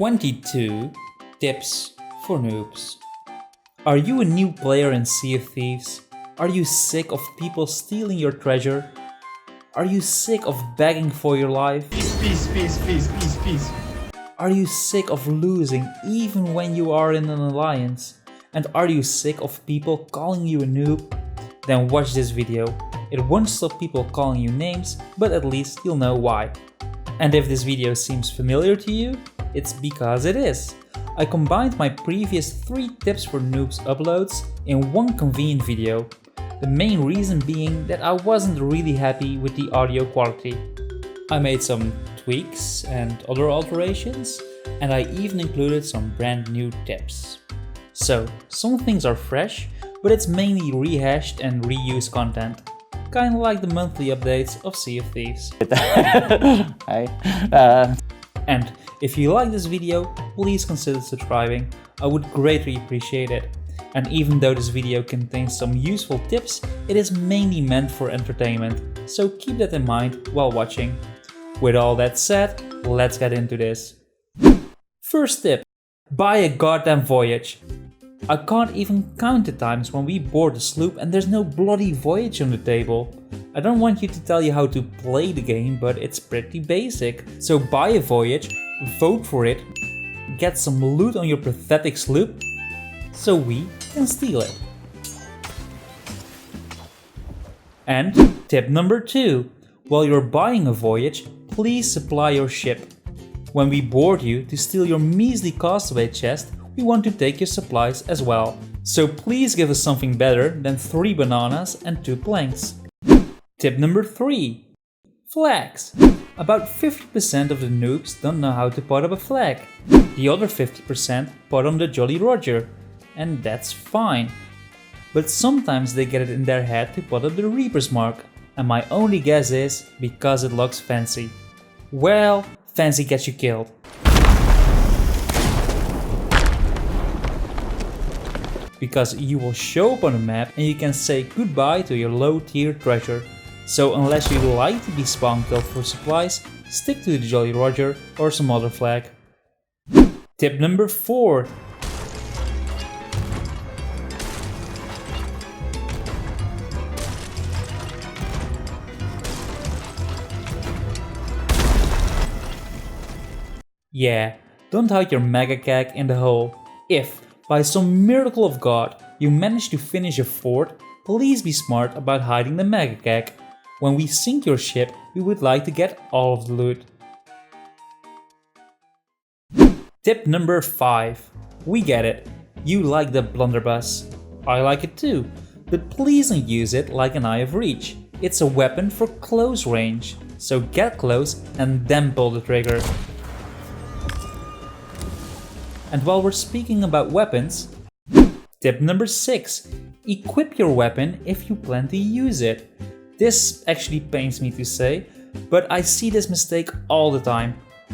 22 tips for noobs. Are you a new player in Sea of Thieves? Are you sick of people stealing your treasure? Are you sick of begging for your life? Peace. Are you sick of losing even when you are in an alliance? And are you sick of people calling you a noob? Then watch this video. It won't stop people calling you names, but at least you'll know why. And if this video seems familiar to you, it's because it is. I combined my previous 3 tips for noobs uploads in one convenient video. The main reason being that I wasn't really happy with the audio quality. I made some tweaks and other alterations, and I even included some brand new tips. So, some things are fresh, but it's mainly rehashed and reused content. Kinda like the monthly updates of Sea of Thieves. And if you like this video, please consider subscribing. I would greatly appreciate it. And even though this video contains some useful tips, it is mainly meant for entertainment, so keep that in mind while watching. With all that said, let's get into this. First tip: buy a goddamn voyage. I can't even count the times when we board the sloop and there's no bloody voyage on the table. I don't want you to tell you how to play the game, but it's pretty basic. So buy a voyage, vote for it, get some loot on your pathetic sloop, so we can steal it. And tip number 2. While you're buying a voyage, please supply your ship. When we board you to steal your measly castaway chest, we want to take your supplies as well. So please give us something better than 3 bananas and 2 planks. Tip number 3. Flags. About 50% of the noobs don't know how to put up a flag. The other 50% put on the Jolly Roger. And that's fine. But sometimes they get it in their head to put up the Reaper's mark. And my only guess is because it looks fancy. Well, fancy gets you killed. Because you will show up on the map and you can say goodbye to your low tier treasure. So unless you like to be spawn killed for supplies, stick to the Jolly Roger or some other flag. Tip number 4. Yeah, don't hide your mega keg in the hole. If, by some miracle of God, you manage to finish a fort, please be smart about hiding the mega keg. When we sink your ship, we would like to get all of the loot. Tip number 5. We get it. You like the blunderbuss. I like it too. But please don't use it like an eye of reach. It's a weapon for close range. So get close and then pull the trigger. And while we're speaking about weapons, tip number 6. Equip your weapon if you plan to use it. This actually pains me to say, but I see this mistake all the time.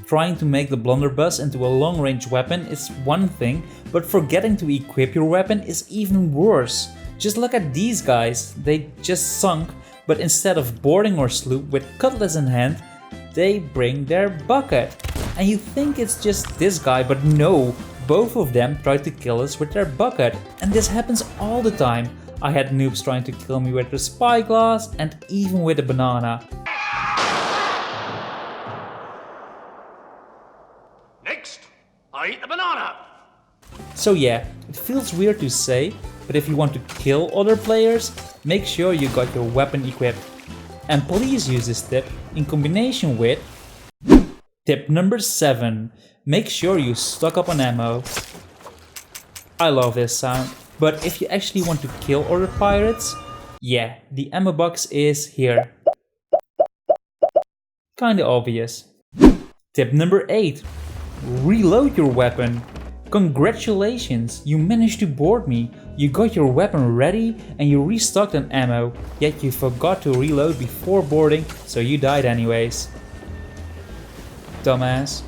Trying to make the blunderbuss into a long-range weapon is one thing, but forgetting to equip your weapon is even worse. Just look at these guys, they just sunk, but instead of boarding our sloop with cutlass in hand, they bring their bucket. And you think it's just this guy, but no, both of them tried to kill us with their bucket, and this happens all the time. I had noobs trying to kill me with a spyglass and even with a banana. Next, I eat the banana. So yeah, it feels weird to say, but if you want to kill other players, make sure you got your weapon equipped. And please use this tip in combination with tip number 7. Make sure you stock up on ammo. I love this sound. But if you actually want to kill other pirates, yeah, the ammo box is here. Kinda obvious. Tip number 8. Reload your weapon. Congratulations, you managed to board me. You got your weapon ready and you restocked on ammo, yet you forgot to reload before boarding, so you died anyways. Dumbass.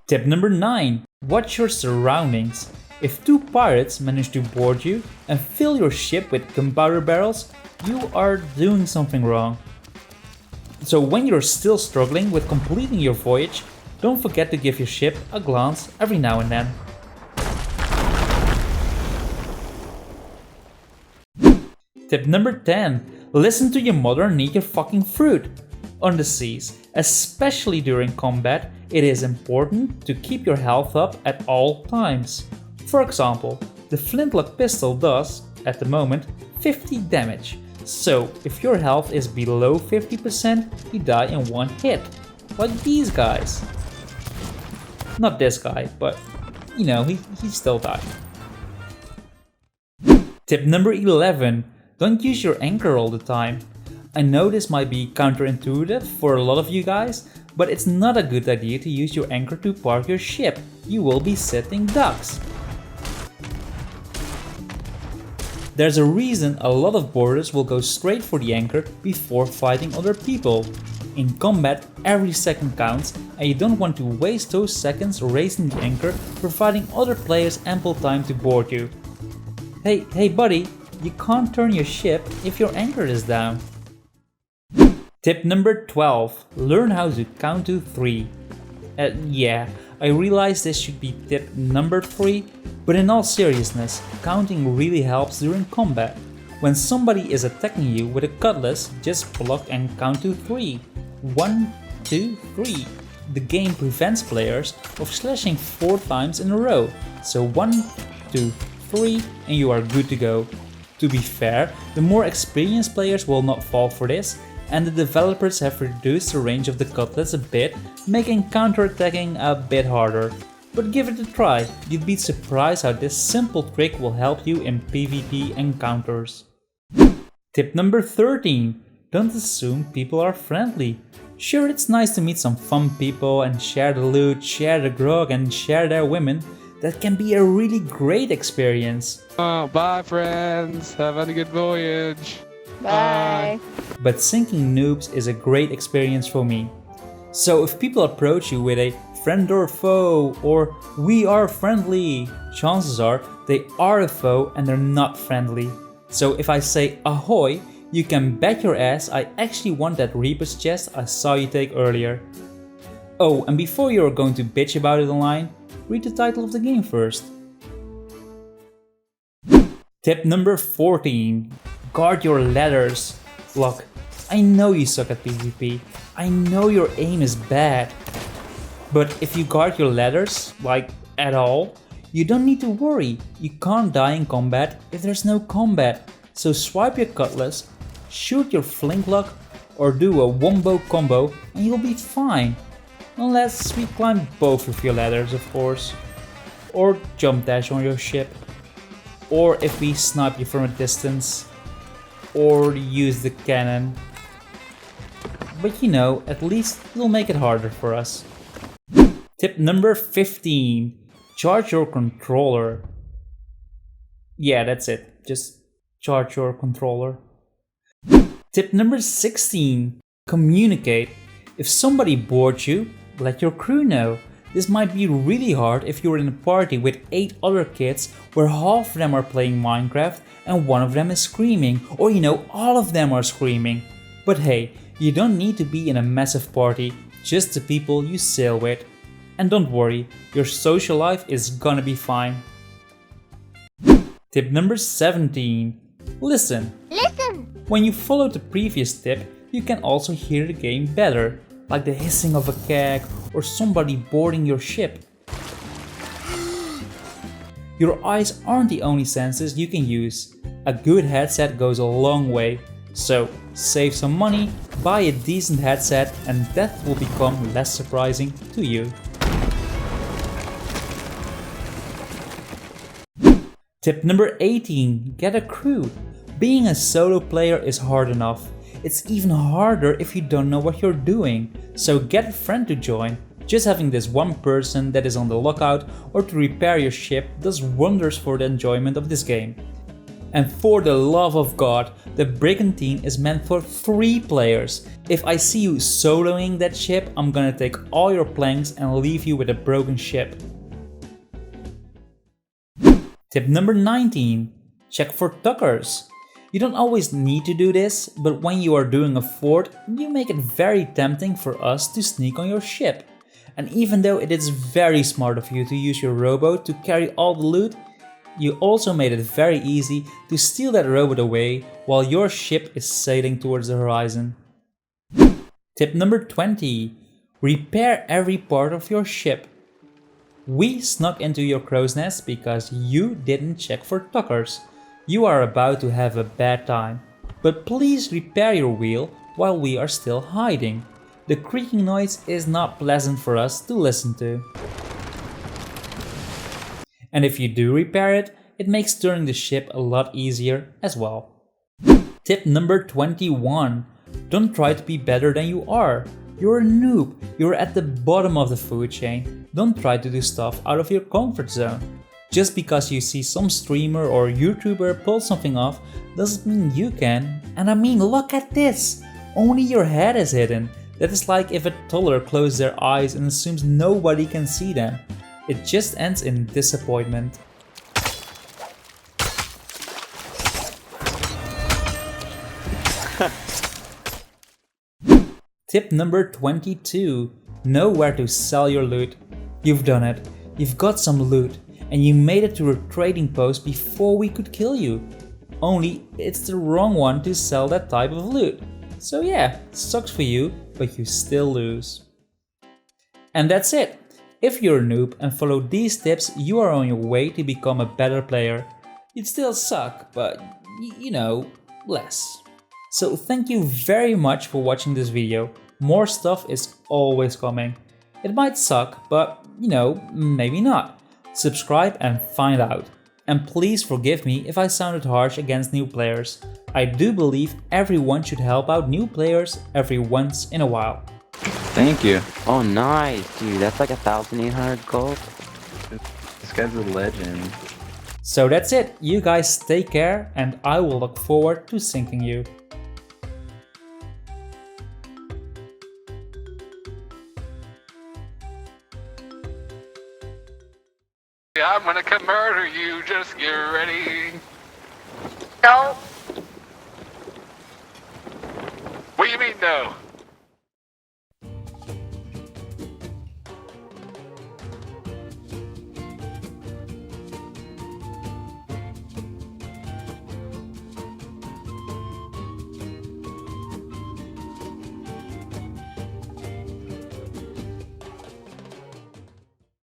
Tip number 9. Watch your surroundings. If 2 pirates manage to board you and fill your ship with gunpowder barrels, you are doing something wrong. So when you're still struggling with completing your voyage, don't forget to give your ship a glance every now and then. Tip number 10. Listen to your mother and eat your fucking fruit. On the seas, especially during combat, it is important to keep your health up at all times. For example, the flintlock pistol does, at the moment, 50 damage. So if your health is below 50%, you die in one hit. Like these guys. Not this guy, but you know, he still died. Tip number 11. Don't use your anchor all the time. I know this might be counterintuitive for a lot of you guys, but it's not a good idea to use your anchor to park your ship. You will be sitting ducks. There's a reason a lot of boarders will go straight for the anchor before fighting other people. In combat, every second counts, and you don't want to waste those seconds raising the anchor, providing other players ample time to board you. Hey buddy, you can't turn your ship if your anchor is down. Tip number 12. Learn how to count to 3. Yeah, I realize this should be tip number 3, but in all seriousness, counting really helps during combat. When somebody is attacking you with a cutlass, just block and count to 3. 1, 2, 3. The game prevents players of slashing 4 times in a row, so 1, 2, 3 and you are good to go. To be fair, the more experienced players will not fall for this, and the developers have reduced the range of the cutlass a bit, making counterattacking a bit harder. But give it a try, you'd be surprised how this simple trick will help you in PvP encounters. Tip number 13. Don't assume people are friendly. Sure, it's nice to meet some fun people and share the loot, share the grog and share their women. That can be a really great experience. Bye friends, have a good voyage. Bye. But sinking noobs is a great experience for me. So if people approach you with a friend or foe or we are friendly, chances are they are a foe and they're not friendly. So if I say ahoy, you can bet your ass I actually want that Reaper's chest I saw you take earlier. Oh, and before you're going to bitch about it online, read the title of the game first. Tip number 14. Guard your ladders. Look, I know you suck at PvP. I know your aim is bad. But if you guard your ladders, like at all, you don't need to worry. You can't die in combat if there's no combat. So swipe your cutlass, shoot your flintlock, or do a wombo combo and you'll be fine. Unless we climb both of your ladders, of course. Or jump dash on your ship. Or if we snipe you from a distance. Or use the cannon. But you know, at least it'll make it harder for us. Tip number 15. Charge your controller. Yeah, that's it. Just charge your controller. Tip number 16. Communicate. If somebody boards you, let your crew know. This might be really hard if you're in a party with 8 other kids where half of them are playing Minecraft and one of them is screaming, or you know, all of them are screaming. But hey, you don't need to be in a massive party, just the people you sail with. And don't worry, your social life is gonna be fine. Tip number 17. Listen. When you follow the previous tip, you can also hear the game better, like the hissing of a keg or somebody boarding your ship. Your eyes aren't the only senses you can use. A good headset goes a long way. So save some money, buy a decent headset and death will become less surprising to you. Tip number 18. Get a crew. Being a solo player is hard enough. It's even harder if you don't know what you're doing. So get a friend to join. Just having this one person that is on the lookout or to repair your ship does wonders for the enjoyment of this game. And for the love of God, the Brigantine is meant for 3 players. If I see you soloing that ship, I'm gonna take all your planks and leave you with a broken ship. Tip number 19. Check for tuckers. You don't always need to do this, but when you are doing a fort, you make it very tempting for us to sneak on your ship. And even though it is very smart of you to use your rowboat to carry all the loot, you also made it very easy to steal that rowboat away while your ship is sailing towards the horizon. Tip number 20. Repair every part of your ship. We snuck into your crow's nest because you didn't check for tuckers. You are about to have a bad time. But please repair your wheel while we are still hiding. The creaking noise is not pleasant for us to listen to. And if you do repair it, it makes turning the ship a lot easier as well. Tip number 21. Don't try to be better than you are. You're a noob. You're at the bottom of the food chain. Don't try to do stuff out of your comfort zone. Just because you see some streamer or YouTuber pull something off doesn't mean you can. And I mean, look at this! Only your head is hidden. That is like if a toddler closes their eyes and assumes nobody can see them. It just ends in disappointment. Tip number 22. Know where to sell your loot. You've done it. You've got some loot. And you made it to a trading post before we could kill you. Only it's the wrong one to sell that type of loot. So yeah, sucks for you, but you still lose. And that's it. If you're a noob and follow these tips, you are on your way to become a better player. You'd still suck, but you know, less. So thank you very much for watching this video. More stuff is always coming. It might suck, but you know, maybe not. Subscribe and find out. And please forgive me if I sounded harsh against new players. I do believe everyone should help out new players every once in a while. Thank you. Oh nice, dude, that's like 1,800 gold. This guy's a legend. So that's it, you guys take care and I will look forward to sinking you. I'm gonna come murder you, just get ready. No. What do you mean no?